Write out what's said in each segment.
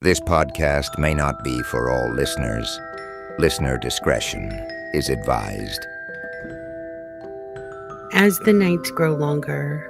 This podcast may not be for all listeners. Listener discretion is advised. As the nights grow longer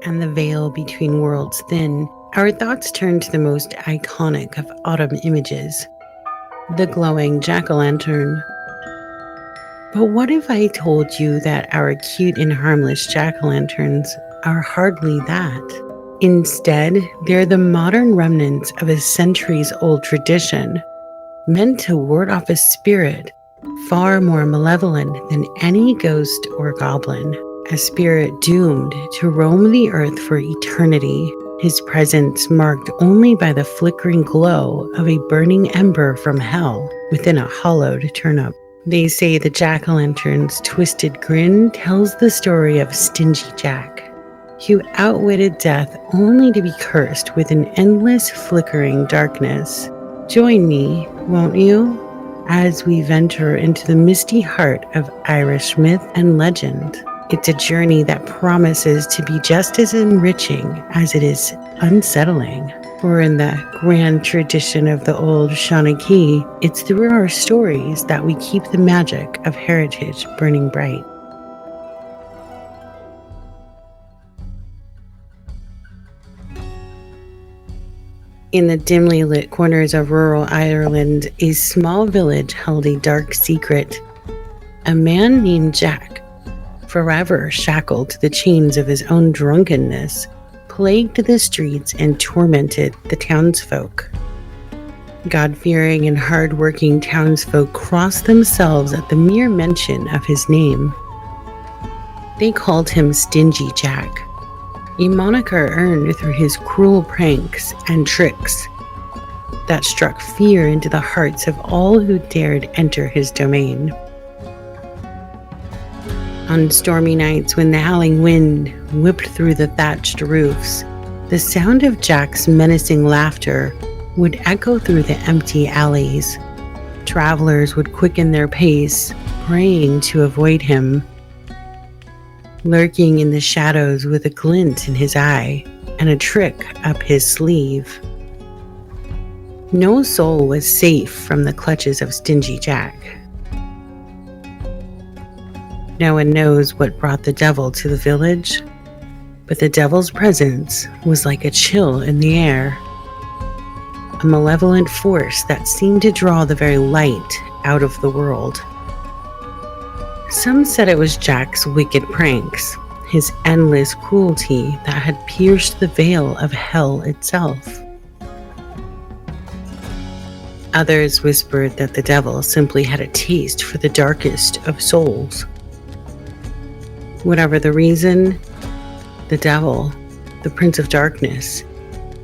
and the veil between worlds thin, our thoughts turn to the most iconic of autumn images, the glowing jack-o'-lantern. But what if I told you that our cute and harmless jack-o'-lanterns are hardly that? Instead, they're the modern remnants of a centuries-old tradition, meant to ward off a spirit far more malevolent than any ghost or goblin, a spirit doomed to roam the earth for eternity, his presence marked only by the flickering glow of a burning ember from hell within a hollowed turnip. They say the jack-o'-lantern's twisted grin tells the story of Stingy Jack, who outwitted death only to be cursed with an endless flickering darkness. Join me, won't you, as we venture into the misty heart of Irish myth and legend. It's a journey that promises to be just as enriching as it is unsettling. For in the grand tradition of the old Shawnee, it's through our stories that we keep the magic of heritage burning bright. In the dimly lit corners of rural Ireland, a small village held a dark secret. A man named Jack, forever shackled to the chains of his own drunkenness, plagued the streets and tormented the townsfolk. God-fearing and hard-working townsfolk crossed themselves at the mere mention of his name. They called him Stingy Jack, a moniker earned through his cruel pranks and tricks that struck fear into the hearts of all who dared enter his domain. On stormy nights when the howling wind whipped through the thatched roofs, the sound of Jack's menacing laughter would echo through the empty alleys. Travelers would quicken their pace, praying to avoid him. Lurking in the shadows with a glint in his eye and a trick up his sleeve. No soul was safe from the clutches of Stingy Jack. No one knows what brought the devil to the village, but the devil's presence was like a chill in the air, a malevolent force that seemed to draw the very light out of the world. Some said it was Jack's wicked pranks, his endless cruelty that had pierced the veil of hell itself. Others whispered that the devil simply had a taste for the darkest of souls. Whatever the reason, the devil, the Prince of Darkness,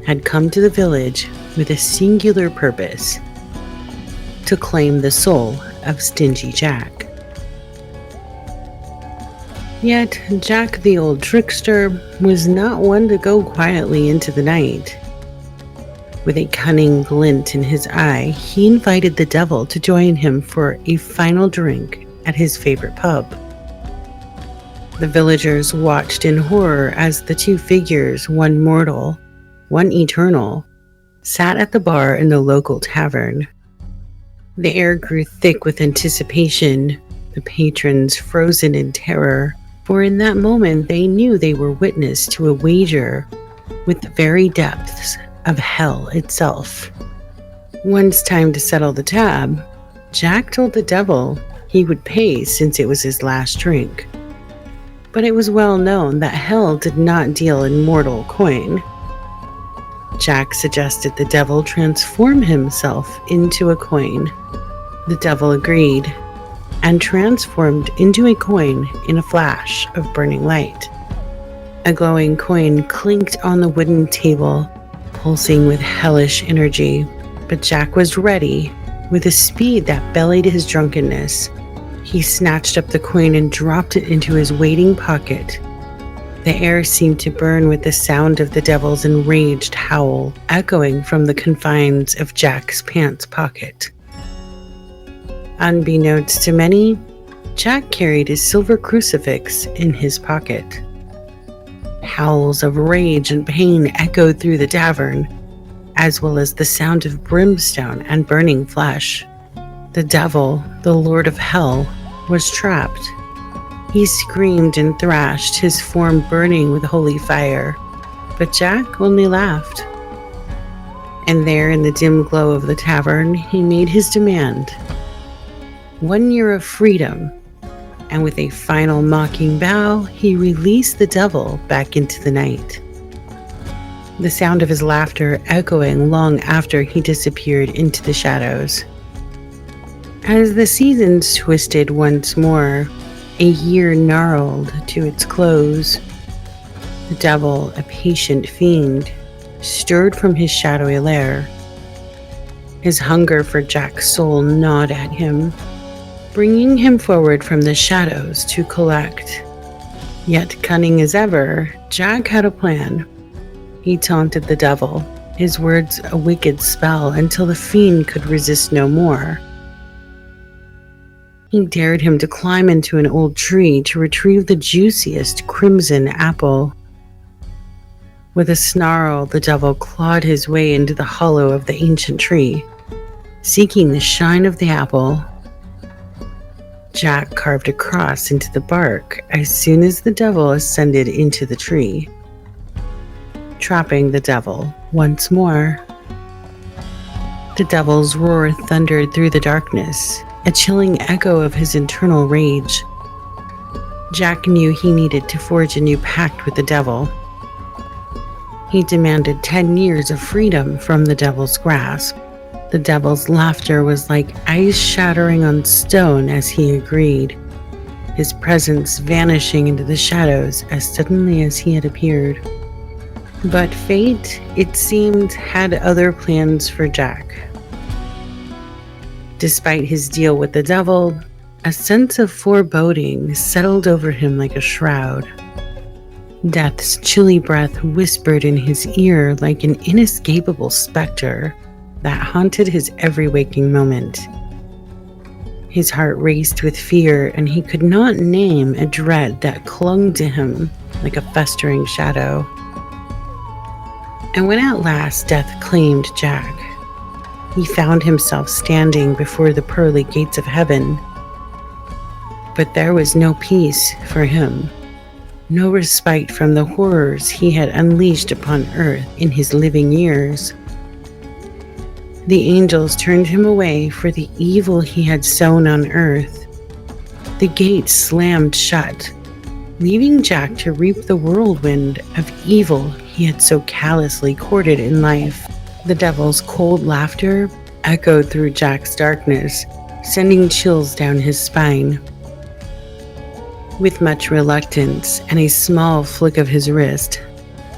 had come to the village with a singular purpose: to claim the soul of Stingy Jack. Yet, Jack the old trickster was not one to go quietly into the night. With a cunning glint in his eye, he invited the devil to join him for a final drink at his favorite pub. The villagers watched in horror as the two figures, one mortal, one eternal, sat at the bar in the local tavern. The air grew thick with anticipation, the patrons frozen in terror, for in that moment they knew they were witness to a wager with the very depths of hell itself. Once time to settle the tab, Jack told the devil he would pay since it was his last drink. But it was well known that hell did not deal in mortal coin. Jack suggested the devil transform himself into a coin. The devil agreed, and transformed into a coin in a flash of burning light. A glowing coin clinked on the wooden table, pulsing with hellish energy, but Jack was ready. With a speed that belied his drunkenness, he snatched up the coin and dropped it into his waiting pocket. The air seemed to burn with the sound of the devil's enraged howl, echoing from the confines of Jack's pants pocket. Unbeknownst to many, Jack carried his silver crucifix in his pocket. Howls of rage and pain echoed through the tavern, as well as the sound of brimstone and burning flesh. The devil, the lord of hell, was trapped. He screamed and thrashed, his form burning with holy fire, but Jack only laughed. And there in the dim glow of the tavern, he made his demand. 1 year of freedom, and with a final mocking bow, he released the devil back into the night. The sound of his laughter echoing long after he disappeared into the shadows. As the seasons twisted once more, a year gnarled to its close. The devil, a patient fiend, stirred from his shadowy lair. His hunger for Jack's soul gnawed at him, bringing him forward from the shadows to collect. Yet cunning as ever, Jack had a plan. He taunted the devil, his words a wicked spell until the fiend could resist no more. He dared him to climb into an old tree to retrieve the juiciest crimson apple. With a snarl, the devil clawed his way into the hollow of the ancient tree, seeking the shine of the apple. Jack carved a cross into the bark as soon as the devil ascended into the tree, trapping the devil once more. The devil's roar thundered through the darkness, a chilling echo of his internal rage. Jack knew he needed to forge a new pact with the devil. He demanded 10 years of freedom from the devil's grasp. The devil's laughter was like ice shattering on stone as he agreed, his presence vanishing into the shadows as suddenly as he had appeared. But fate, it seemed, had other plans for Jack. Despite his deal with the devil, a sense of foreboding settled over him like a shroud. Death's chilly breath whispered in his ear like an inescapable specter that haunted his every waking moment. His heart raced with fear, and he could not name a dread that clung to him like a festering shadow. And when at last death claimed Jack, he found himself standing before the pearly gates of heaven. But there was no peace for him, no respite from the horrors he had unleashed upon earth in his living years. The angels turned him away for the evil he had sown on earth. The gates slammed shut, leaving Jack to reap the whirlwind of evil he had so callously courted in life. The devil's cold laughter echoed through Jack's darkness, sending chills down his spine. With much reluctance and a small flick of his wrist,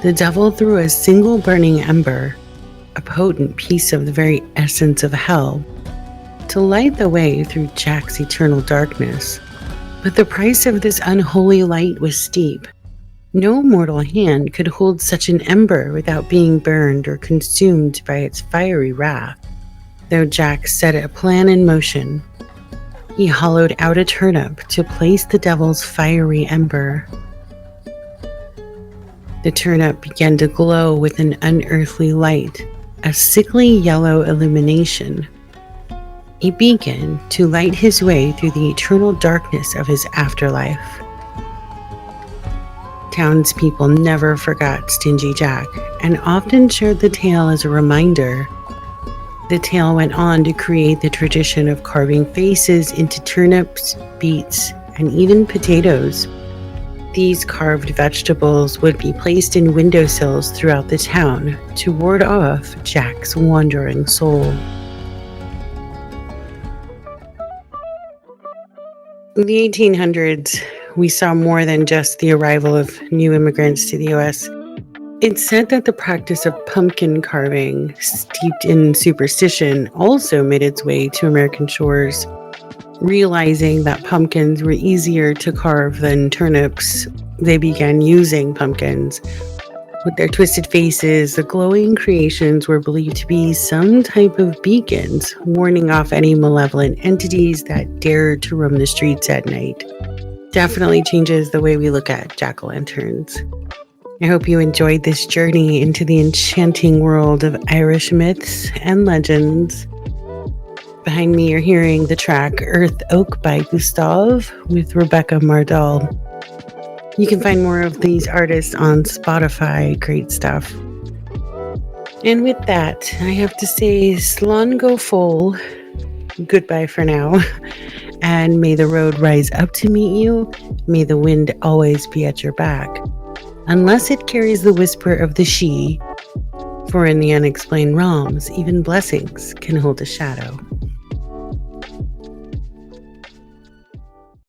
the devil threw a single burning ember, a potent piece of the very essence of hell, to light the way through Jack's eternal darkness. But the price of this unholy light was steep. No mortal hand could hold such an ember without being burned or consumed by its fiery wrath. Though Jack set a plan in motion, he hollowed out a turnip to place the devil's fiery ember. The turnip began to glow with an unearthly light, a sickly yellow illumination, a beacon to light his way through the eternal darkness of his afterlife. Townspeople never forgot Stingy Jack and often shared the tale as a reminder. The tale went on to create the tradition of carving faces into turnips, beets, and even potatoes. These carved vegetables would be placed in windowsills throughout the town to ward off Jack's wandering soul. In the 1800s, we saw more than just the arrival of new immigrants to the U.S. It's said that the practice of pumpkin carving, steeped in superstition, also made its way to American shores. Realizing that pumpkins were easier to carve than turnips, they began using pumpkins. With their twisted faces, the glowing creations were believed to be some type of beacons, warning off any malevolent entities that dared to roam the streets at night. Definitely changes the way we look at jack-o'-lanterns. I hope you enjoyed this journey into the enchanting world of Irish myths and legends. Behind me, you're hearing the track Earth Oak by Gustav with Rebecca Mardall. You can find more of these artists on Spotify. Great stuff. And with that, I have to say, Slán go full. Goodbye for now. And may the road rise up to meet you. May the wind always be at your back. Unless it carries the whisper of the she, for in the unexplained realms, even blessings can hold a shadow.